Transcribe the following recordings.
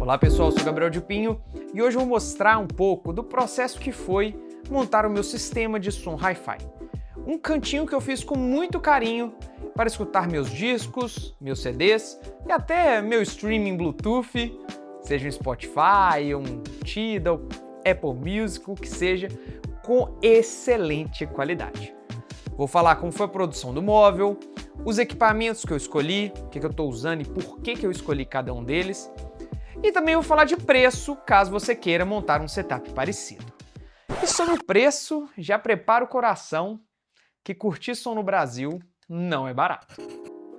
Olá pessoal, eu sou Gabriel de Pinho e hoje eu vou mostrar um pouco do processo que foi montar o meu sistema de som Hi-Fi. Um cantinho que eu fiz com muito carinho para escutar meus discos, meus CDs e até meu streaming Bluetooth, seja um Spotify, um Tidal, Apple Music, o que seja, com excelente qualidade. Vou falar como foi a produção do móvel, os equipamentos que eu escolhi, o que eu estou usando e por que eu escolhi cada um deles. E também vou falar de preço, caso você queira montar um setup parecido. E sobre o preço, já prepara o coração, que curtir som no Brasil não é barato.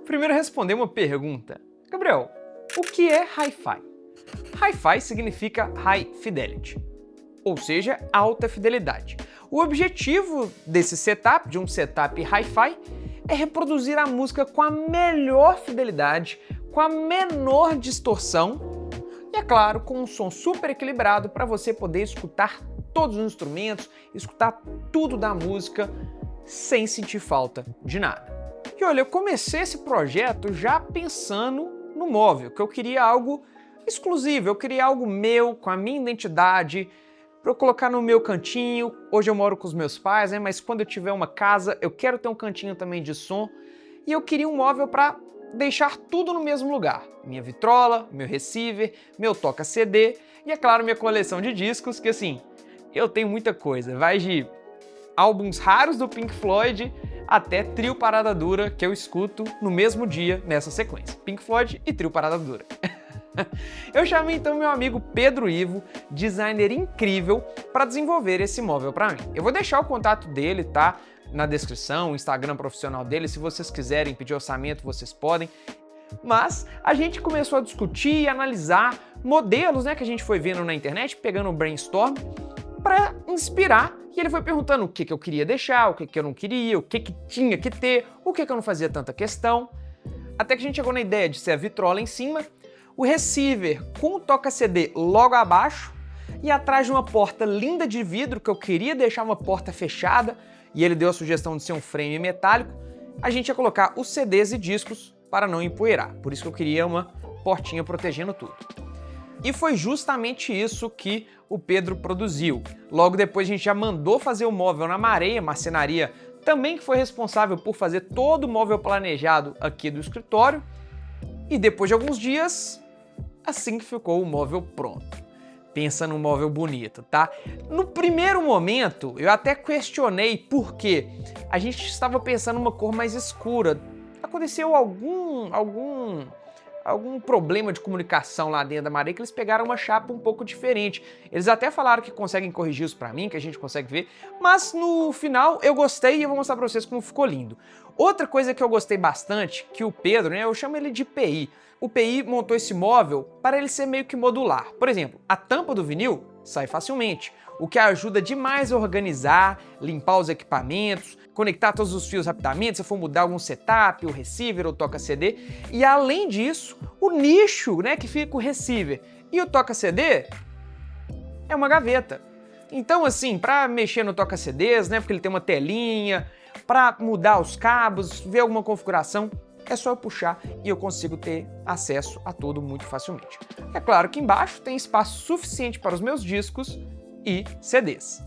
Primeiro responder uma pergunta. Gabriel, o que é Hi-Fi? Hi-Fi significa High Fidelity, ou seja, alta fidelidade. O objetivo desse setup, de um setup Hi-Fi, é reproduzir a música com a melhor fidelidade, com a menor distorção, e é claro, com um som super equilibrado para você poder escutar todos os instrumentos, escutar tudo da música sem sentir falta de nada. E olha, eu comecei esse projeto já pensando no móvel, que eu queria algo exclusivo, eu queria algo meu, com a minha identidade, para eu colocar no meu cantinho. Hoje eu moro com os meus pais, né? Mas quando eu tiver uma casa, eu quero ter um cantinho também de som, e eu queria um móvel para deixar tudo no mesmo lugar. Minha vitrola, meu receiver, meu toca-CD e, é claro, minha coleção de discos, que assim, eu tenho muita coisa. Vai de álbuns raros do Pink Floyd até Trio Parada Dura, que eu escuto no mesmo dia nessa sequência. Pink Floyd e Trio Parada Dura. Eu chamei então meu amigo Pedro Ivo, designer incrível, para desenvolver esse móvel para mim. Eu vou deixar o contato dele, tá? Na descrição, o Instagram profissional dele, se vocês quiserem pedir orçamento, vocês podem. Mas a gente começou a discutir e analisar modelos, né, que a gente foi vendo na internet, pegando o brainstorm para inspirar, e ele foi perguntando o que eu queria deixar, o que eu não queria, o que tinha que ter, o que eu não fazia tanta questão. Até que a gente chegou na ideia de ser a vitrola em cima, o receiver com o toca-CD logo abaixo e atrás de uma porta linda de vidro, que eu queria deixar uma porta fechada, e ele deu a sugestão de ser um frame metálico, a gente ia colocar os CDs e discos para não empoeirar. Por isso que eu queria uma portinha protegendo tudo. E foi justamente isso que o Pedro produziu. Logo depois a gente já mandou fazer o móvel na Mareia, marcenaria também que foi responsável por fazer todo o móvel planejado aqui do escritório. E depois de alguns dias, assim que ficou o móvel pronto. Pensa num móvel bonito, tá? No primeiro momento, eu até questionei por quê. A gente estava pensando numa cor mais escura. Aconteceu algum problema de comunicação lá dentro da Mareia, que eles pegaram uma chapa um pouco diferente. Eles até falaram que conseguem corrigir isso pra mim, que a gente consegue ver, mas no final eu gostei e eu vou mostrar pra vocês como ficou lindo. Outra coisa que eu gostei bastante, que o Pedro, né, eu chamo ele de PI, o PI montou esse móvel para ele ser meio que modular. Por exemplo, a tampa do vinil sai facilmente, o que ajuda demais a organizar, limpar os equipamentos, conectar todos os fios rapidamente, se for mudar algum setup, o receiver ou toca-CD. E além disso, o nicho, né, que fica com o receiver e o toca-CD é uma gaveta. Então assim, para mexer no toca-CDs, né, porque ele tem uma telinha, para mudar os cabos, ver alguma configuração, é só eu puxar e eu consigo ter acesso a tudo muito facilmente. É claro que embaixo tem espaço suficiente para os meus discos e CDs.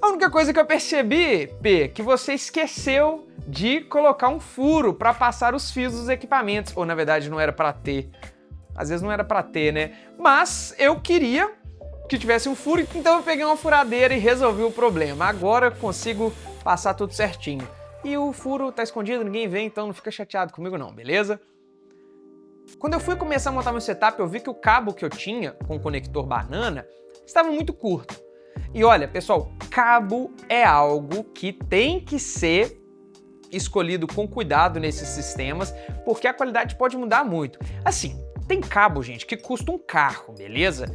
A única coisa que eu percebi, P, que você esqueceu de colocar um furo para passar os fios dos equipamentos, ou na verdade não era para ter. Às vezes não era para ter, né? Mas eu queria que tivesse um furo, então eu peguei uma furadeira e resolvi o problema. Agora eu consigo passar tudo certinho. E o furo tá escondido, ninguém vê, então não fica chateado comigo não, beleza? Quando eu fui começar a montar meu setup, eu vi que o cabo que eu tinha com o conector banana estava muito curto. E olha, pessoal, cabo é algo que tem que ser escolhido com cuidado nesses sistemas, porque a qualidade pode mudar muito. Assim, tem cabo, gente, que custa um carro, beleza?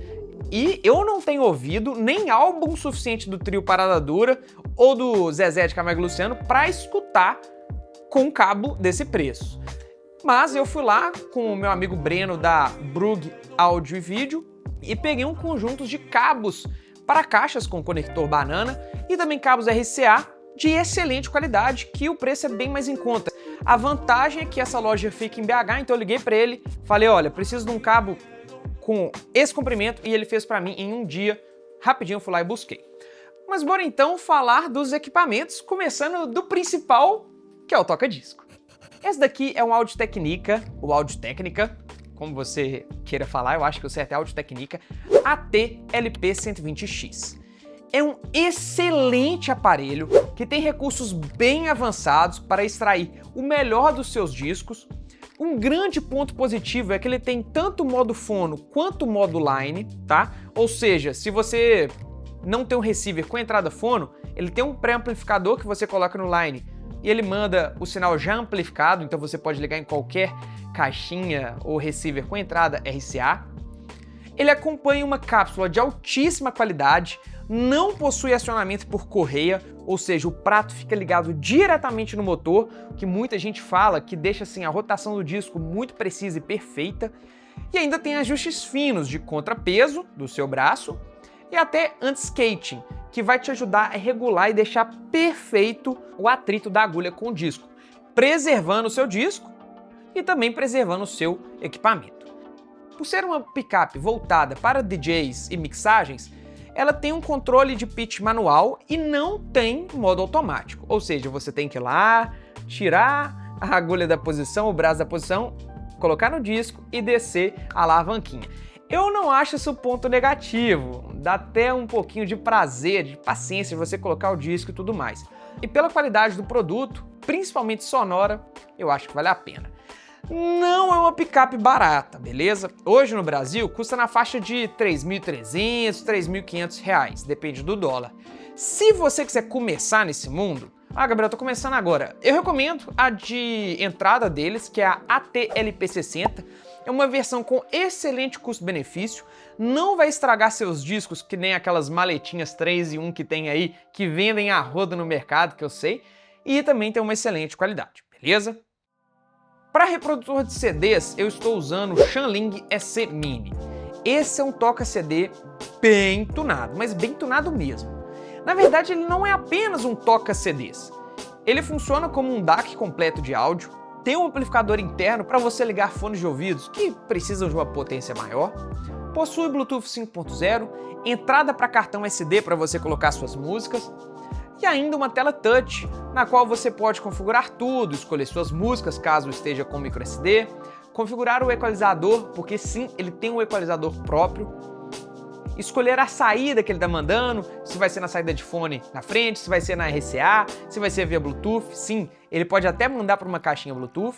E eu não tenho ouvido nem álbum suficiente do Trio Parada Dura ou do Zezé de Camargo e Luciano para escutar com cabo desse preço. Mas eu fui lá com o meu amigo Breno da Brug Áudio e Vídeo e peguei um conjunto de cabos para caixas com conector banana e também cabos RCA de excelente qualidade, que o preço é bem mais em conta. A vantagem é que essa loja fica em BH, então eu liguei para ele, falei, olha, preciso de um cabo com esse comprimento, e ele fez para mim em um dia, rapidinho eu fui lá e busquei. Mas bora então falar dos equipamentos, começando do principal, que é o toca-disco. Esse daqui é um Audio-Technica, ou Audio-Técnica, como você queira falar, eu acho que o certo é Audio-Technica, AT-LP120X. É um excelente aparelho que tem recursos bem avançados para extrair o melhor dos seus discos. Um grande ponto positivo é que ele tem tanto modo fono quanto modo line, tá? Ou seja, se você não tem um receiver com entrada fono, ele tem um pré-amplificador que você coloca no line e ele manda o sinal já amplificado, então você pode ligar em qualquer caixinha ou receiver com entrada RCA. Ele acompanha uma cápsula de altíssima qualidade, não possui acionamento por correia, ou seja, o prato fica ligado diretamente no motor, que muita gente fala que deixa assim, a rotação do disco muito precisa e perfeita, e ainda tem ajustes finos de contrapeso do seu braço e até anti-skating, que vai te ajudar a regular e deixar perfeito o atrito da agulha com o disco, preservando o seu disco e também preservando o seu equipamento. Por ser uma picape voltada para DJs e mixagens, ela tem um controle de pitch manual e não tem modo automático. Ou seja, você tem que ir lá, tirar a agulha da posição, o braço da posição, colocar no disco e descer a alavanquinha. Eu não acho isso ponto negativo, dá até um pouquinho de prazer, de paciência de você colocar o disco e tudo mais. E pela qualidade do produto, principalmente sonora, eu acho que vale a pena. Não é uma picape barata, beleza? Hoje no Brasil custa na faixa de R$ 3.300, R$ 3.500, depende do dólar. Se você quiser começar nesse mundo, Gabriel, eu tô começando agora. Eu recomendo a de entrada deles, que é a AT-LP60. É uma versão com excelente custo-benefício, não vai estragar seus discos que nem aquelas maletinhas 3 em 1 que tem aí, que vendem a roda no mercado, que eu sei, e também tem uma excelente qualidade, beleza? Para reprodutor de CDs, eu estou usando o Shanling EC Mini. Esse é um toca-CD bem tunado, mas bem tunado mesmo. Na verdade, ele não é apenas um toca-CDs. Ele funciona como um DAC completo de áudio, tem um amplificador interno para você ligar fones de ouvidos que precisam de uma potência maior, possui Bluetooth 5.0, entrada para cartão SD para você colocar suas músicas, e ainda uma tela touch, na qual você pode configurar tudo, escolher suas músicas caso esteja com microSD, configurar o equalizador, porque sim, ele tem um equalizador próprio, escolher a saída que ele está mandando, se vai ser na saída de fone na frente, se vai ser na RCA, se vai ser via Bluetooth, sim, ele pode até mandar para uma caixinha Bluetooth.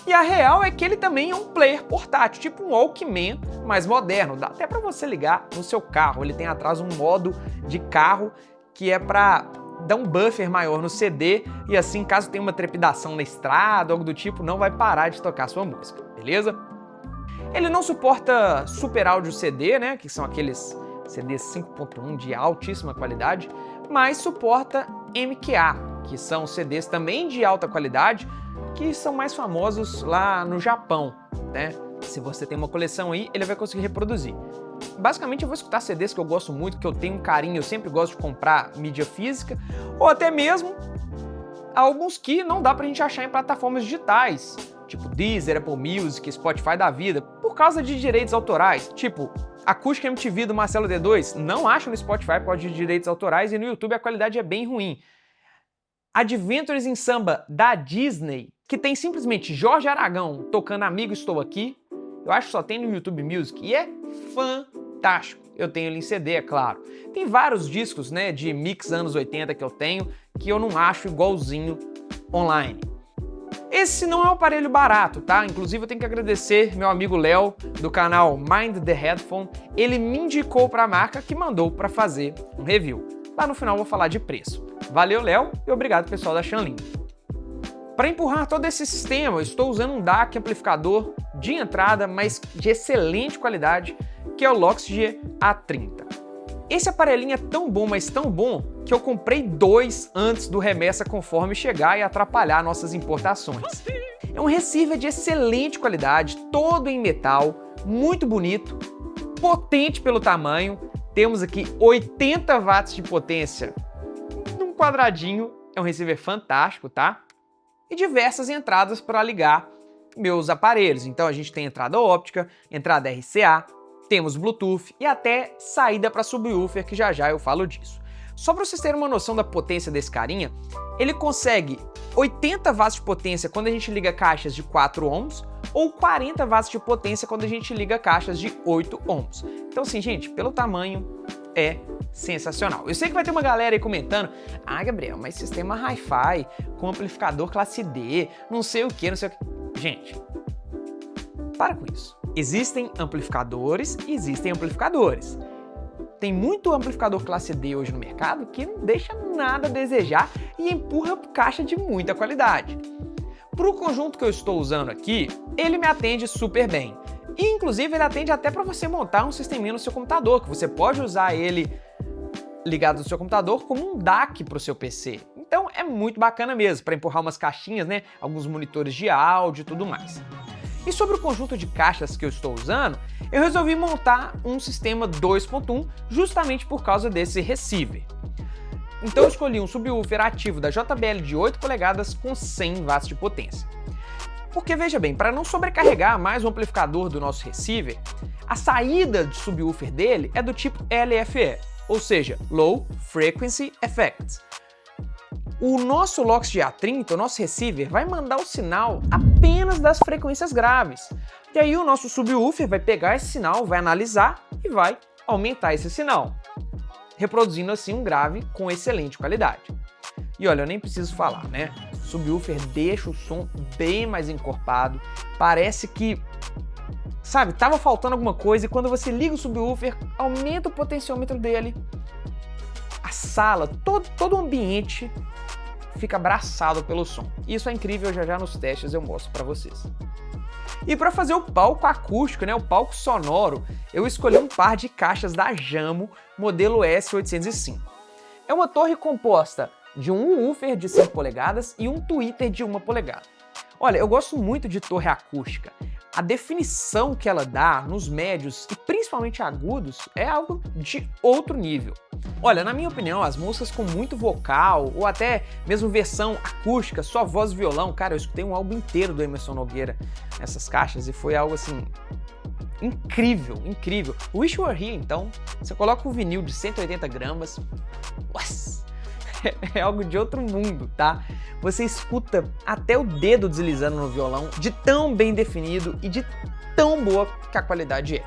E a real é que ele também é um player portátil, tipo um Walkman mais moderno, dá até para você ligar no seu carro, ele tem atrás um modo de carro que é para dar um buffer maior no CD e assim, caso tenha uma trepidação na estrada, algo do tipo, não vai parar de tocar sua música, beleza? Ele não suporta Super Áudio CD, né, que são aqueles CDs 5.1 de altíssima qualidade, mas suporta MQA, que são CDs também de alta qualidade, que são mais famosos lá no Japão, né? Se você tem uma coleção aí, ele vai conseguir reproduzir. Basicamente eu vou escutar CDs que eu gosto muito, que eu tenho um carinho, eu sempre gosto de comprar mídia física, ou até mesmo álbuns que não dá pra gente achar em plataformas digitais, tipo Deezer, Apple Music, Spotify da vida, por causa de direitos autorais, tipo Acústica MTV do Marcelo D2, não acho no Spotify por causa de direitos autorais e no YouTube a qualidade é bem ruim. Adventures in Samba da Disney, que tem simplesmente Jorge Aragão tocando Amigo Estou Aqui, eu acho que só tem no YouTube Music e é fantástico. Eu tenho ele em CD, é claro. Tem vários discos, né, de mix anos 80 que eu tenho, que eu não acho igualzinho online. Esse não é um aparelho barato, tá? Inclusive eu tenho que agradecer meu amigo Léo, do canal Mind the Headphone. Ele me indicou para a marca que mandou para fazer um review. Lá no final eu vou falar de preço. Valeu, Léo, e obrigado pessoal da Shanling. Para empurrar todo esse sistema, eu estou usando um DAC amplificador de entrada, mas de excelente qualidade, que é o Loxg A30. Esse aparelhinho é tão bom, mas tão bom, que eu comprei 2 antes do remessa conforme chegar e atrapalhar nossas importações. É um receiver de excelente qualidade, todo em metal, muito bonito, potente pelo tamanho. Temos aqui 80 watts de potência num quadradinho, é um receiver fantástico, tá? e diversas entradas para ligar meus aparelhos. Então a gente tem entrada óptica, entrada RCA, temos Bluetooth e até saída para subwoofer, que já já eu falo disso. Só para vocês terem uma noção da potência desse carinha, ele consegue 80 watts de potência quando a gente liga caixas de 4 ohms ou 40 watts de potência quando a gente liga caixas de 8 ohms. Então assim, gente, pelo tamanho é sensacional. Eu sei que vai ter uma galera aí comentando: ah, Gabriel, mas sistema Hi-Fi com amplificador classe D, não sei o que, não sei o que. Gente, para com isso. Existem amplificadores e existem amplificadores. Tem muito amplificador classe D hoje no mercado que não deixa nada a desejar e empurra caixa de muita qualidade. Para o conjunto que eu estou usando aqui, ele me atende super bem. E, inclusive, ele atende até para você montar um sisteminha no seu computador, que você pode usar ele ligado no seu computador como um DAC para o seu PC. Então é muito bacana mesmo, para empurrar umas caixinhas, né? Alguns monitores de áudio e tudo mais. E sobre o conjunto de caixas que eu estou usando, eu resolvi montar um sistema 2.1 justamente por causa desse receiver. Então eu escolhi um subwoofer ativo da JBL de 8 polegadas com 100 watts de potência. Porque veja bem, para não sobrecarregar mais o amplificador do nosso receiver, a saída de subwoofer dele é do tipo LFE, ou seja, Low Frequency Effects. O nosso LOX GA30, o nosso receiver, vai mandar o sinal apenas das frequências graves. E aí o nosso subwoofer vai pegar esse sinal, vai analisar e vai aumentar esse sinal, reproduzindo assim um grave com excelente qualidade. E olha, eu nem preciso falar, né? O subwoofer deixa o som bem mais encorpado, parece que, sabe, tava faltando alguma coisa e quando você liga o subwoofer, aumenta o potenciômetro dele, a sala, todo o ambiente fica abraçado pelo som. Isso é incrível, já já nos testes eu mostro para vocês. E para fazer o palco acústico, né, o palco sonoro, eu escolhi um par de caixas da Jamo, modelo S805. É uma torre composta de um woofer de 5 polegadas e um tweeter de 1 polegada. Olha, eu gosto muito de torre acústica. A definição que ela dá nos médios e principalmente agudos é algo de outro nível. Olha, na minha opinião, as músicas com muito vocal ou até mesmo versão acústica, só voz e violão, cara, eu escutei um álbum inteiro do Emerson Nogueira nessas caixas e foi algo assim incrível, incrível. O Wish You Were Here, então, você coloca um vinil de 180 gramas, é algo de outro mundo, tá? Você escuta até o dedo deslizando no violão, de tão bem definido e de tão boa que a qualidade é.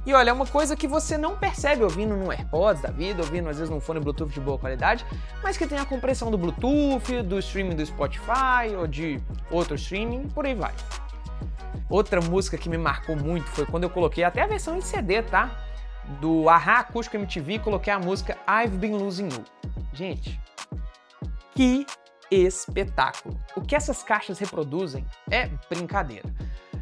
E olha, é uma coisa que você não percebe ouvindo no AirPods da vida, ouvindo às vezes num fone Bluetooth de boa qualidade, mas que tem a compressão do Bluetooth, do streaming do Spotify ou de outro streaming, por aí vai. Outra música que me marcou muito foi quando eu coloquei até a versão em CD, tá? Do Ahá Acústico MTV e coloquei a música I've Been Losing You. Gente, que espetáculo! O que essas caixas reproduzem é brincadeira.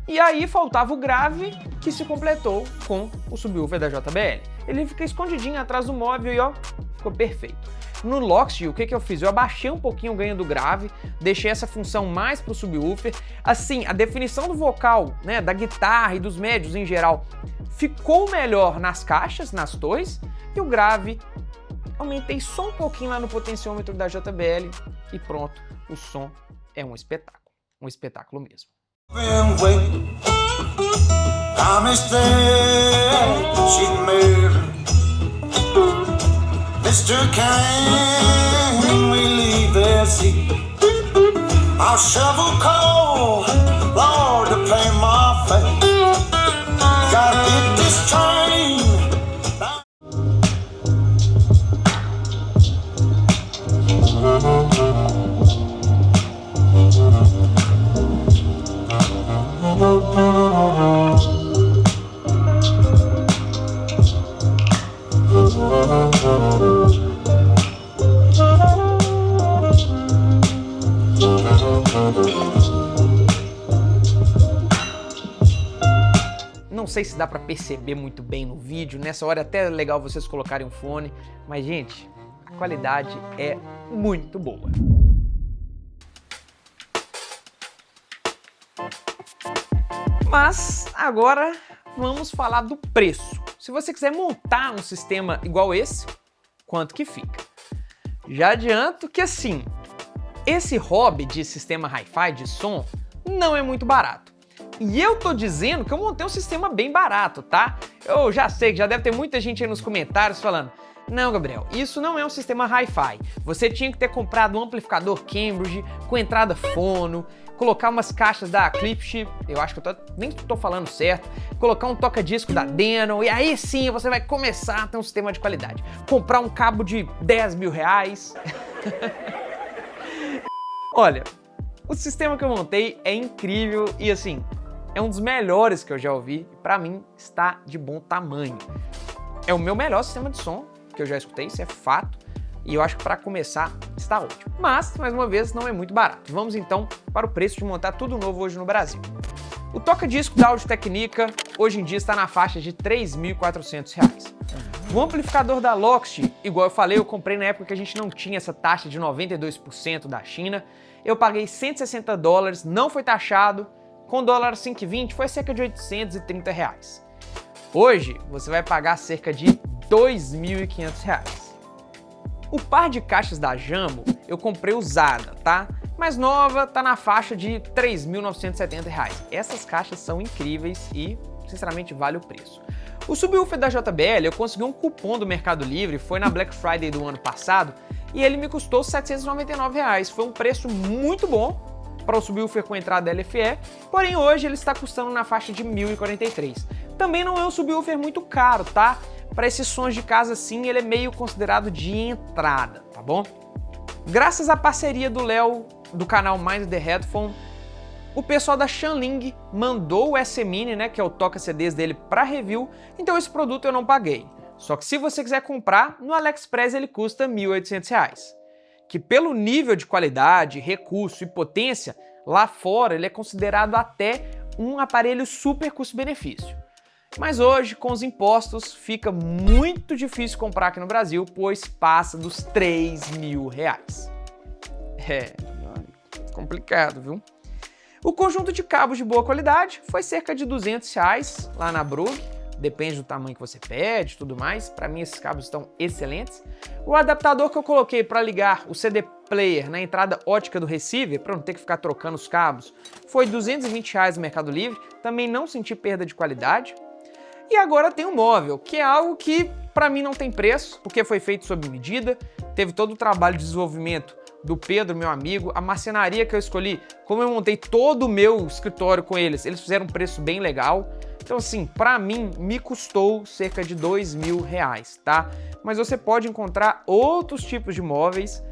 E aí faltava o grave, que se completou com o subwoofer da JBL. Ele fica escondidinho atrás do móvel e ó, ficou perfeito. No Loxi, o que eu fiz? Eu abaixei um pouquinho o ganho do grave, deixei essa função mais pro subwoofer. Assim, a definição do vocal, né, da guitarra e dos médios em geral, ficou melhor nas caixas, nas torres, e o grave aumentei só um pouquinho lá no potenciômetro da JBL e pronto, o som é um espetáculo mesmo. Mr. Can we leave their seat? I'll shovel coal, Lord, to pay my fare. Gotta get this train. Não sei se dá pra perceber muito bem no vídeo, nessa hora é até legal vocês colocarem um fone, mas gente, a qualidade é muito boa. Mas agora vamos falar do preço. Se você quiser montar um sistema igual esse, quanto que fica? Já adianto que assim, Esse hobby de sistema hi-fi de som não é muito barato. E eu tô dizendo que eu montei um sistema bem barato, tá? Eu já sei que já deve ter muita gente aí nos comentários falando: não, Gabriel, isso não é um sistema hi-fi. Você tinha que ter comprado um amplificador Cambridge com entrada fono, colocar umas caixas da Klipsch, eu acho que nem tô falando certo, colocar um toca-disco da Denon, e aí sim você vai começar a ter um sistema de qualidade. Comprar um cabo de 10 mil reais. Olha, o sistema que eu montei é incrível e assim, é um dos melhores que eu já ouvi, e pra mim está de bom tamanho. É o meu melhor sistema de som que eu já escutei, isso é fato, e eu acho que para começar está ótimo. Mas, mais uma vez, não é muito barato. Vamos então para o preço de montar tudo novo hoje no Brasil. O toca-disco da Audio-Technica hoje em dia está na faixa de R$ 3.400. O amplificador da Loxi, igual eu falei, eu comprei na época que a gente não tinha essa taxa de 92% da China. Eu paguei $160, não foi taxado, com dólar 5,20 foi cerca de R$830. Hoje você vai pagar cerca de R$ 2.500. O par de caixas da Jambo eu comprei usada, tá? Mais nova, tá na faixa de R$ 3.970. Essas caixas são incríveis e, sinceramente, vale o preço. O subwoofer da JBL eu consegui um cupom do Mercado Livre, foi na Black Friday do ano passado, e ele me custou R$ 799. Foi um preço muito bom para o subwoofer com entrada LFE, porém hoje ele está custando na faixa de R$ 1.043. Também não é um subwoofer muito caro, tá? Para esses sons de casa assim, ele é meio considerado de entrada, tá bom? Graças à parceria do Léo, do canal Mind the Headphone, o pessoal da Shanling mandou o S-Mini, né, que é o toca-CDs dele, para review, então esse produto eu não paguei. Só que se você quiser comprar, no AliExpress ele custa R$ 1.800. Que pelo nível de qualidade, recurso e potência, lá fora ele é considerado até um aparelho super custo-benefício. Mas hoje, com os impostos, fica muito difícil comprar aqui no Brasil, pois passa dos R$ 3.000. É complicado, viu? O conjunto de cabos de boa qualidade foi cerca de R$ 200 lá na Brugg, depende do tamanho que você pede e tudo mais. Para mim esses cabos estão excelentes. O adaptador que eu coloquei para ligar o CD player na entrada ótica do receiver, para não ter que ficar trocando os cabos, foi R$ 220 no Mercado Livre, também não senti perda de qualidade. E agora tem o móvel, que é algo que para mim não tem preço, porque foi feito sob medida, teve todo o trabalho de desenvolvimento do Pedro, meu amigo, a marcenaria que eu escolhi, como eu montei todo o meu escritório com eles fizeram um preço bem legal. Então assim, para mim, me custou cerca de R$ 2.000, tá? Mas você pode encontrar outros tipos de móveis,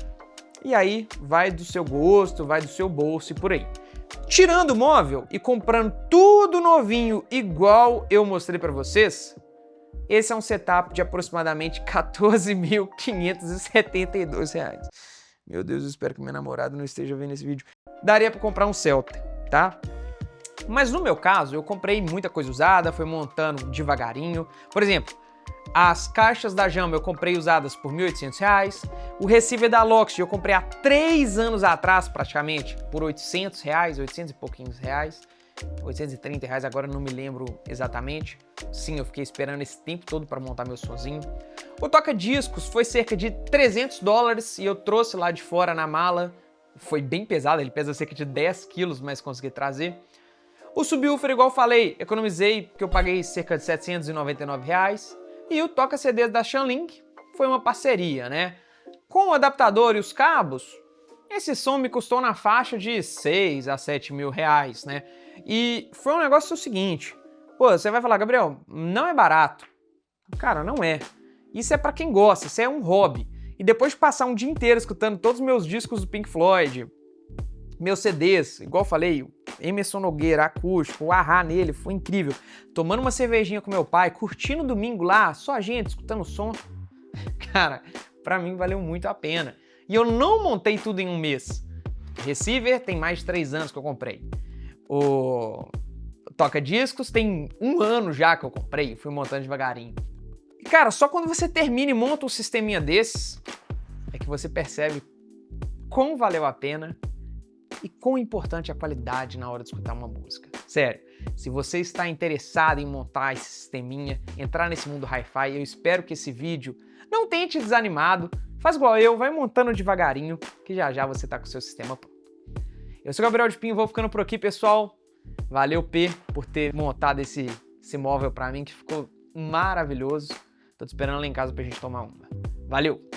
e aí vai do seu gosto, vai do seu bolso e por aí. Tirando o móvel e comprando tudo novinho igual eu mostrei para vocês, esse é um setup de aproximadamente R$ 14.572. Meu Deus, eu espero que minha namorada não esteja vendo esse vídeo. Daria para comprar um Celta, tá? Mas no meu caso, eu comprei muita coisa usada, fui montando devagarinho. Por exemplo, as caixas da Jambo eu comprei usadas por R$ 1.800. O receiver da Loxi eu comprei há 3 anos atrás, praticamente, por R$ 800, 800 e pouquinhos reais. R$ 830, agora não me lembro exatamente. Sim, eu fiquei esperando esse tempo todo para montar meu sonzinho. O toca-discos foi cerca de $300 e eu trouxe lá de fora na mala. Foi bem pesado, ele pesa cerca de 10 quilos, mas consegui trazer. O subwoofer, igual eu falei, economizei porque eu paguei cerca de R$ 799. E o toca-CDs da Shanling foi uma parceria, né? Com o adaptador e os cabos, esse som me custou na faixa de 6 a 7 mil reais, né? E foi um negócio seguinte, pô, você vai falar, Gabriel, não é barato. Cara, não é. Isso é pra quem gosta, isso é um hobby. E depois de passar um dia inteiro escutando todos os meus discos do Pink Floyd, meus CDs, igual eu falei, Emerson Nogueira, acústico, o Ahá nele, foi incrível. Tomando uma cervejinha com meu pai, curtindo o domingo lá, só a gente, escutando o som. Cara, pra mim valeu muito a pena. E eu não montei tudo em um mês. O receiver tem mais de 3 anos que eu comprei. O toca-discos tem 1 ano já que eu comprei, fui montando devagarinho. E cara, só quando você termina e monta um sisteminha desses, é que você percebe quão valeu a pena e quão importante é a qualidade na hora de escutar uma música. Sério, se você está interessado em montar esse sisteminha, entrar nesse mundo hi-fi, eu espero que esse vídeo não tenha te desanimado, Faz igual eu, vai montando devagarinho, que já já você tá com o seu sistema pronto. Eu sou o Gabriel de Pinho, vou ficando por aqui, pessoal. Valeu, P, por ter montado esse móvel pra mim, que ficou maravilhoso. Tô te esperando lá em casa pra gente tomar uma. Valeu!